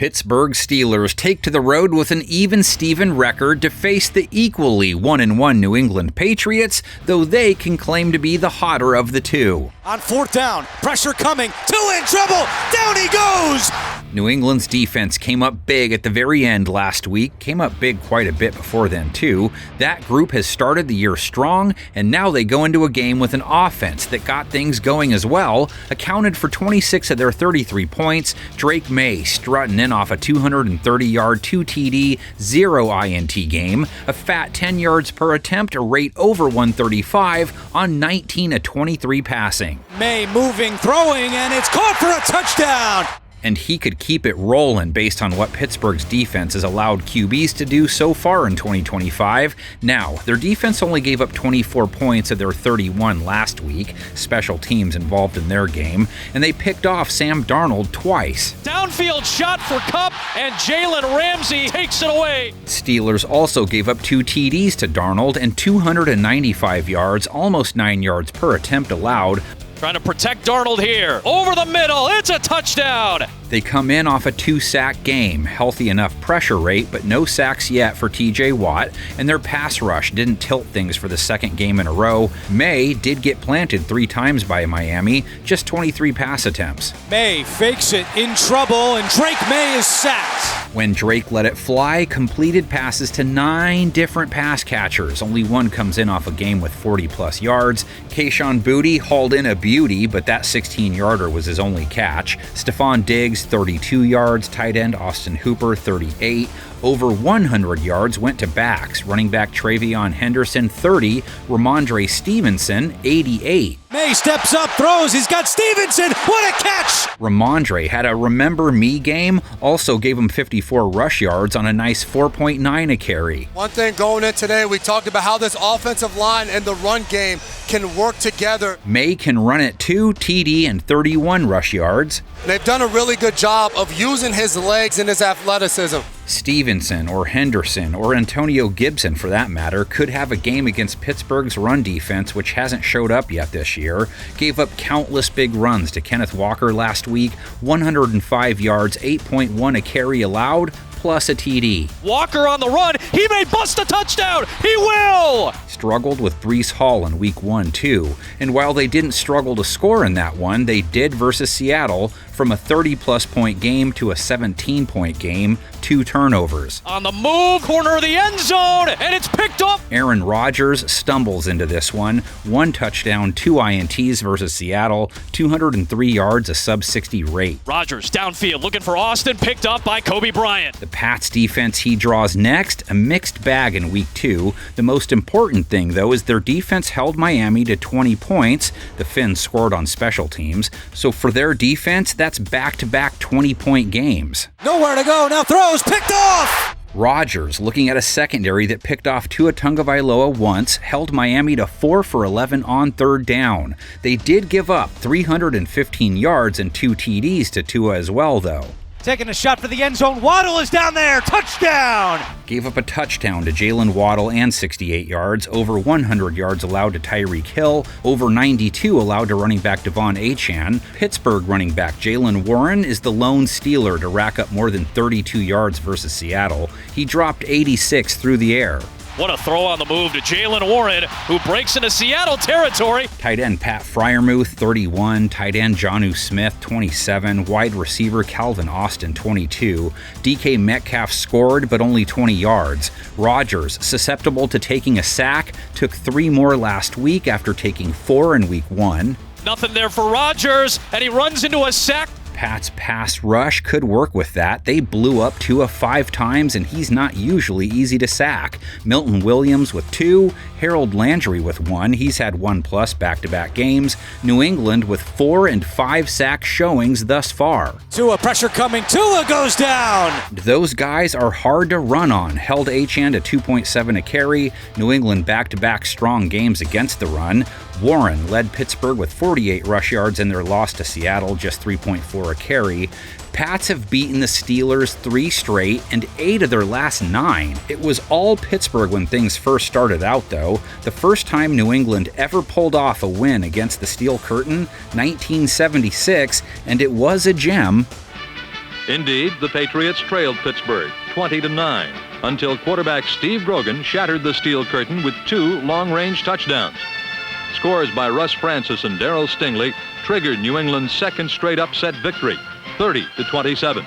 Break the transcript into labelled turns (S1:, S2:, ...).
S1: Pittsburgh Steelers take to the road with an even-Steven record to face the equally 1-1 New England Patriots, though they can claim to be the hotter of the two.
S2: On fourth down, pressure coming, two in trouble, down he goes!
S1: New England's defense came up big at the very end last week, came up big quite a bit before then too. That group has started the year strong, and now they go into a game with an offense that got things going as well, accounted for 26 of their 33 points. Drake May strutting in off a 230-yard, 2 TD, 0 INT game, a fat 10 yards per attempt, a rate over 135 on 19 of 23 passing.
S2: May moving, throwing, and it's caught for a touchdown!
S1: And he could keep it rolling based on what Pittsburgh's defense has allowed QBs to do so far in 2025. Now, their defense only gave up 24 points of their 31 last week, special teams involved in their game, and they picked off Sam Darnold twice.
S3: Downfield shot for Kupp, and Jalen Ramsey takes it away.
S1: Steelers also gave up 2 TDs to Darnold and 295 yards, almost 9 yards per attempt allowed.
S3: Trying to protect Darnold here. Over the middle, it's a touchdown!
S1: They come in off a 2-sack game, healthy enough pressure rate, but no sacks yet for TJ Watt, and their pass rush didn't tilt things for the second game in a row. May did get planted 3 times by Miami, just 23 pass attempts.
S2: May fakes it, in trouble, and Drake May is sacked.
S1: When Drake let it fly, completed passes to 9 different pass catchers. Only one comes in off a game with 40-plus yards. Kayshon Boutte hauled in a beauty, but that 16-yarder was his only catch. Stephon Diggs, 32 yards. Tight end Austin Hooper, 38. Over 100 yards went to backs. Running back Travion Henderson, 30. Ramondre Stevenson, 88.
S2: May steps up, throws, he's got Stevenson, what a catch!
S1: Ramondre had a remember me game, also gave him 54 rush yards on a nice 4.9 a carry.
S4: One thing going in today, we talked about how this offensive line and the run game can work together.
S1: May can run it too, TD and 31 rush yards.
S4: They've done a really good job of using his legs and his athleticism.
S1: Stevenson or Henderson or Antonio Gibson, for that matter, could have a game against Pittsburgh's run defense, which hasn't showed up yet this year. Gave up countless big runs to Kenneth Walker last week, 105 yards, 8.1 a carry allowed, plus a TD.
S3: Walker on the run, he may bust a touchdown, he will!
S1: Struggled with Breece Hall in week 1 too, and while they didn't struggle to score in that one, they did versus Seattle, from a 30-plus point game to a 17-point game, 2 turnovers.
S3: On the move, corner of the end zone, and it's picked up!
S1: Aaron Rodgers stumbles into this one, 1 touchdown, 2 INTs versus Seattle, 203 yards, a sub-60 rate.
S3: Rodgers downfield, looking for Austin, picked up by Kobe Bryant.
S1: The Pats defense he draws next, a mixed bag in week 2. The most important thing, though, is their defense held Miami to 20 points. The Finns scored on special teams. So for their defense, that's back-to-back 20-point games.
S2: Nowhere to go, now throws, picked off!
S1: Rodgers, looking at a secondary that picked off Tua Tagovailoa once, held Miami to 4 for 11 on third down. They did give up 315 yards and 2 TDs to Tua as well, though.
S2: Taking a shot for the end zone, Waddle is down there, touchdown!
S1: Gave up a touchdown to Jalen Waddle and 68 yards, over 100 yards allowed to Tyreek Hill, over 92 allowed to running back Devon Achane. Pittsburgh running back Jalen Warren is the lone Steeler to rack up more than 32 yards versus Seattle. He dropped 86 through the air.
S3: What a throw on the move to Jalen Warren, who breaks into Seattle territory.
S1: Tight end Pat Freiermuth, 31. Tight end Jonnu Smith, 27. Wide receiver Calvin Austin, 22. DK Metcalf scored, but only 20 yards. Rodgers, susceptible to taking a sack, took 3 more last week after taking 4 in week 1.
S3: Nothing there for Rodgers, and he runs into a sack.
S1: Pat's pass rush could work with that. They blew up Tua 5 times, and he's not usually easy to sack. Milton Williams with 2, Harold Landry with 1. He's had 1+ back-to-back games. New England with 4 and 5 sack showings thus far.
S2: Tua pressure coming, Tua goes down!
S1: Those guys are hard to run on. Held Achane to 2.7 a carry. New England back-to-back strong games against the run. Warren led Pittsburgh with 48 rush yards in their loss to Seattle, just 3.4 a carry. Pats have beaten the Steelers 3 straight and 8 of their last 9. It was all Pittsburgh when things first started out, though. The first time New England ever pulled off a win against the Steel Curtain, 1976, and it was a gem.
S5: Indeed, the Patriots trailed Pittsburgh 20-9 until quarterback Steve Grogan shattered the steel curtain with 2 long-range touchdowns. Scores by Russ Francis and Darryl Stingley triggered New England's second straight upset victory, 30-27.